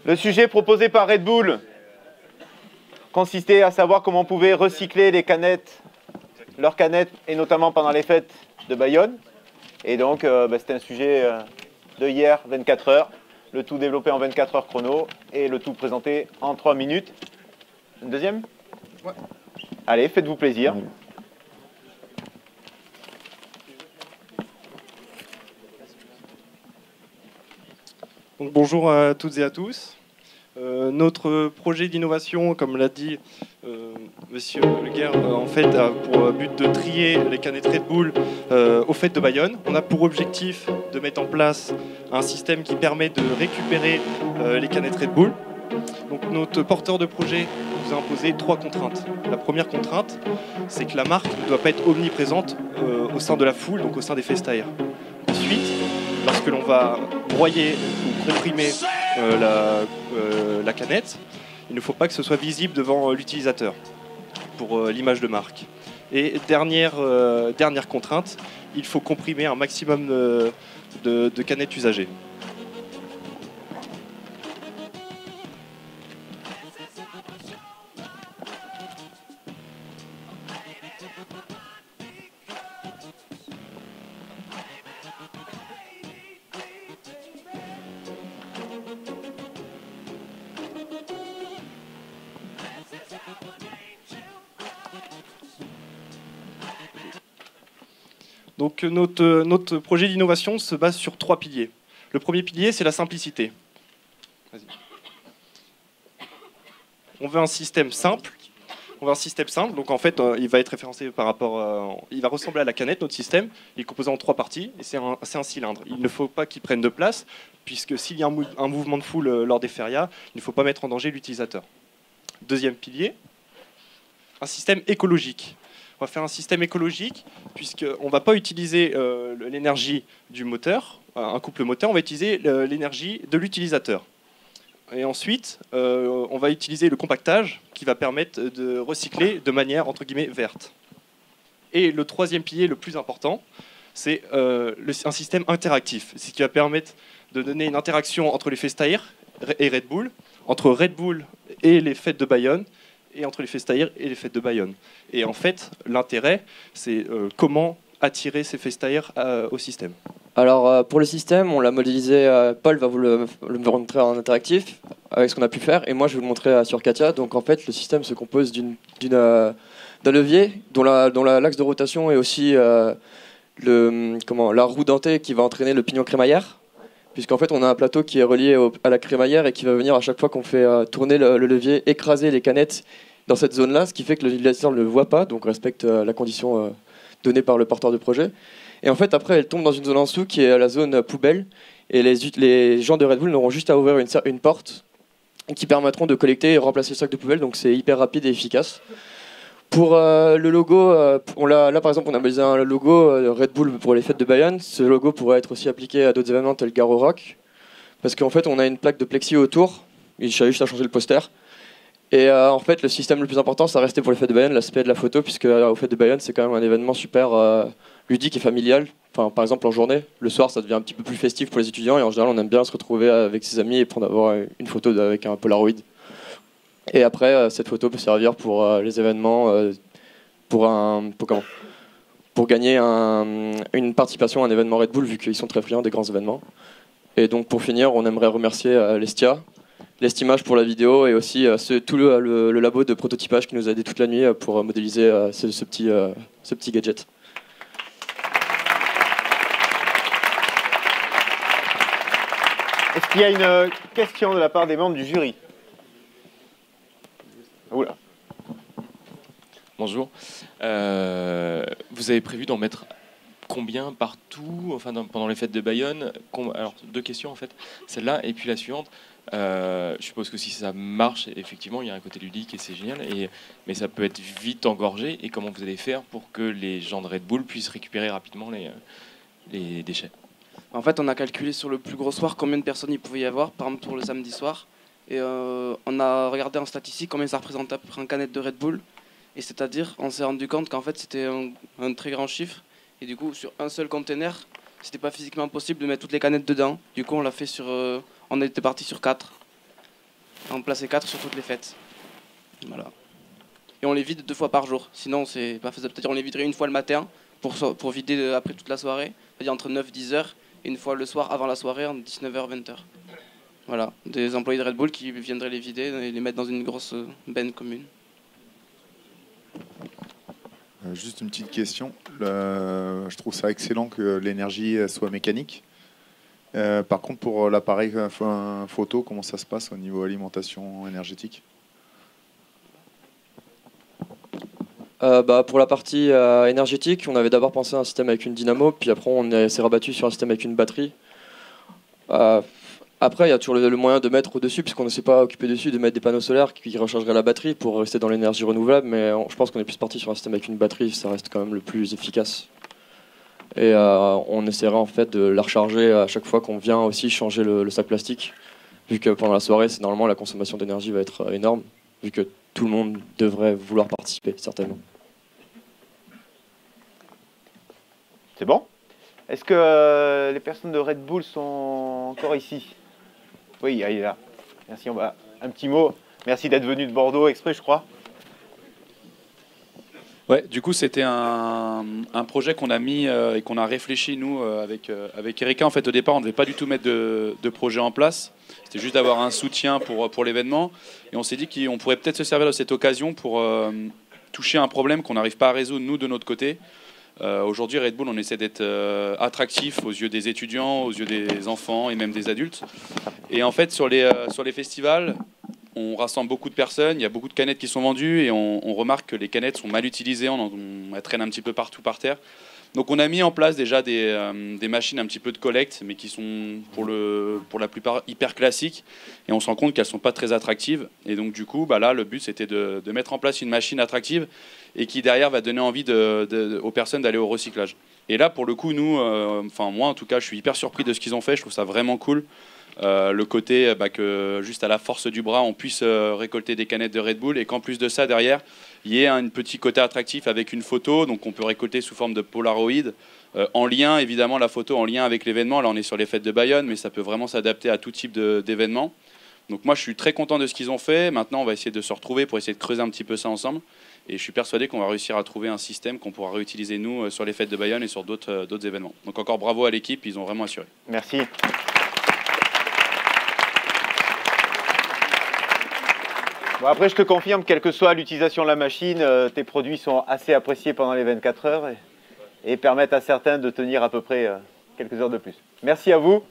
Le sujet proposé par Red Bull consistait à savoir comment on pouvait recycler les canettes, leurs canettes, et notamment pendant les fêtes de Bayonne. Et donc, c'était un sujet de hier, 24 heures, le tout développé en 24 heures chrono, et le tout présenté en 3 minutes. Une deuxième? Ouais. Allez, faites-vous plaisir. Donc, bonjour à toutes et à tous. Notre projet d'innovation, comme l'a dit Monsieur Leguer, en fait, a pour but de trier les canettes Red Bull aux fêtes de Bayonne. On a pour objectif de mettre en place un système qui permet de récupérer les canettes Red Bull. Donc, notre porteur de projet nous a imposé 3 contraintes. La première contrainte, c'est que la marque ne doit pas être omniprésente au sein de la foule, donc au sein des festaires. Ensuite, lorsque l'on va broyer ou comprimer la canette, il ne faut pas que ce soit visible devant l'utilisateur pour l'image de marque. Et dernière contrainte, il faut comprimer un maximum de canettes usagées. Donc notre projet d'innovation se base sur 3 piliers. Le premier pilier, c'est la simplicité. On veut un système simple. Donc en fait, il va être référencé par rapport, il va ressembler à la canette, notre système. Il est composé en 3 parties et c'est un cylindre. Il ne faut pas qu'il prenne de place, puisque s'il y a un mouvement de foule lors des férias, il ne faut pas mettre en danger l'utilisateur. Deuxième pilier, un système écologique. On va faire un système écologique puisqu'on ne va pas utiliser l'énergie du moteur, un couple moteur, on va utiliser l'énergie de l'utilisateur. Et ensuite, on va utiliser le compactage qui va permettre de recycler de manière entre guillemets verte. Et le troisième pilier le plus important, c'est un système interactif, ce qui va permettre de donner une interaction entre les festaires et Red Bull, entre Red Bull et les fêtes de Bayonne, et entre les festaires et les fêtes de Bayonne. Et en fait, l'intérêt, c'est comment attirer ces festaires au système. Alors pour le système, on l'a modélisé, Paul va vous le montrer en interactif avec ce qu'on a pu faire, et moi je vais vous le montrer sur Katia. Donc en fait, le système se compose d'un levier dont l'axe de rotation est aussi la roue dentée qui va entraîner le pignon crémaillère, puisqu'en fait on a un plateau qui est relié à la crémaillère et qui va venir à chaque fois qu'on fait tourner le levier, écraser les canettes dans cette zone-là, ce qui fait que l'utilisateur ne le voit pas, donc respecte la condition donnée par le porteur de projet. Et en fait, après, elle tombe dans une zone en dessous qui est la zone poubelle, et les gens de Red Bull n'auront juste à ouvrir une porte qui permettront de collecter et remplacer le sac de poubelle, donc c'est hyper rapide et efficace. Pour le logo, là par exemple on a modélisé un logo Red Bull pour les fêtes de Bayonne. Ce logo pourrait être aussi appliqué à d'autres événements tels Garo Rock, parce qu'en fait on a une plaque de plexi autour, il s'agit juste à changer le poster. Et en fait le système le plus important ça restait pour les fêtes de Bayonne, l'aspect de la photo, puisque aux fêtes de Bayonne c'est quand même un événement super ludique et familial. Enfin, par exemple en journée, le soir ça devient un petit peu plus festif pour les étudiants, et en général on aime bien se retrouver avec ses amis et prendre avoir une photo avec un Polaroid. Et après, cette photo peut servir pour les événements, pour gagner une participation à un événement Red Bull, vu qu'ils sont très friands des grands événements. Et donc pour finir, on aimerait remercier l'Estia, l'Estimage pour la vidéo, et aussi tout le labo de prototypage qui nous a aidé toute la nuit pour modéliser ce petit gadget. Est-ce qu'il y a une question de la part des membres du jury? Oula. Bonjour. Vous avez prévu d'en mettre combien partout, enfin pendant les fêtes de Bayonne? Alors 2 questions en fait, celle-là et puis la suivante. Je suppose que si ça marche, effectivement, il y a un côté ludique et c'est génial. Mais ça peut être vite engorgé. Et comment vous allez faire pour que les gens de Red Bull puissent récupérer rapidement les déchets? En fait, on a calculé sur le plus gros soir combien de personnes il pouvait y avoir, par exemple pour le samedi soir. Et on a regardé en statistique combien ça représentait à peu près en canette de Red Bull. Et c'est-à-dire, on s'est rendu compte qu'en fait, c'était un très grand chiffre. Et du coup, sur un seul container, c'était pas physiquement possible de mettre toutes les canettes dedans. Du coup, on l'a fait on était parti sur 4. en placer 4 sur toutes les fêtes. Voilà. Et on les vide 2 fois par jour, sinon c'est pas faisable. C'est-à-dire on les viderait une fois le matin pour vider après toute la soirée, c'est-à-dire entre 9 et 10 heures, et une fois le soir avant la soirée, entre 19h et 20h. Voilà, des employés de Red Bull qui viendraient les vider et les mettre dans une grosse benne commune. Juste une petite question. Je trouve ça excellent que l'énergie soit mécanique. Par contre, pour l'appareil photo, comment ça se passe au niveau alimentation énergétique? Pour la partie énergétique, on avait d'abord pensé à un système avec une dynamo, puis après on s'est rabattu sur un système avec une batterie. Après, il y a toujours le moyen de mettre au-dessus, puisqu'on ne s'est pas occupé dessus, de mettre des panneaux solaires qui rechargeraient la batterie pour rester dans l'énergie renouvelable, mais je pense qu'on est plus parti sur un système avec une batterie, ça reste quand même le plus efficace. Et on essaiera en fait de la recharger à chaque fois qu'on vient aussi changer le sac plastique, vu que pendant la soirée, normalement la consommation d'énergie va être énorme, vu que tout le monde devrait vouloir participer, certainement. C'est bon? Est-ce que les personnes de Red Bull sont encore ici? Oui, il est là. Merci, un petit mot. Merci d'être venu de Bordeaux exprès, je crois. Ouais, du coup, c'était un projet qu'on a mis et qu'on a réfléchi, nous, avec Erika. En fait, au départ, on ne devait pas du tout mettre de projet en place. C'était juste d'avoir un soutien pour l'événement. Et on s'est dit qu'on pourrait peut-être se servir de cette occasion pour toucher un problème qu'on n'arrive pas à résoudre, nous, de notre côté. Aujourd'hui, Red Bull, on essaie d'être attractif aux yeux des étudiants, aux yeux des enfants et même des adultes. Et en fait, sur les festivals, on rassemble beaucoup de personnes, il y a beaucoup de canettes qui sont vendues et on remarque que les canettes sont mal utilisées, elles traînent un petit peu partout par terre. Donc on a mis en place déjà des machines un petit peu de collecte, mais qui sont pour la plupart hyper classiques, et on se rend compte qu'elles ne sont pas très attractives. Et donc du coup, là, le but c'était de mettre en place une machine attractive et qui derrière va donner envie aux personnes d'aller au recyclage. Et là, pour le coup, nous, moi en tout cas, je suis hyper surpris de ce qu'ils ont fait, je trouve ça vraiment cool. Le côté que juste à la force du bras on puisse récolter des canettes de Red Bull et qu'en plus de ça derrière il y ait un petit côté attractif avec une photo, donc on peut récolter sous forme de Polaroid en lien, évidemment la photo en lien avec l'événement. Là on est sur les fêtes de Bayonne, mais ça peut vraiment s'adapter à tout type d'événement. Donc moi je suis très content de ce qu'ils ont fait. Maintenant on va essayer de se retrouver pour essayer de creuser un petit peu ça ensemble, et je suis persuadé qu'on va réussir à trouver un système qu'on pourra réutiliser nous sur les fêtes de Bayonne et sur d'autres événements. Donc encore bravo à l'équipe, ils ont vraiment assuré. Merci. Bon, après, je te confirme, quelle que soit l'utilisation de la machine, tes produits sont assez appréciés pendant les 24 heures et permettent à certains de tenir à peu près quelques heures de plus. Merci à vous.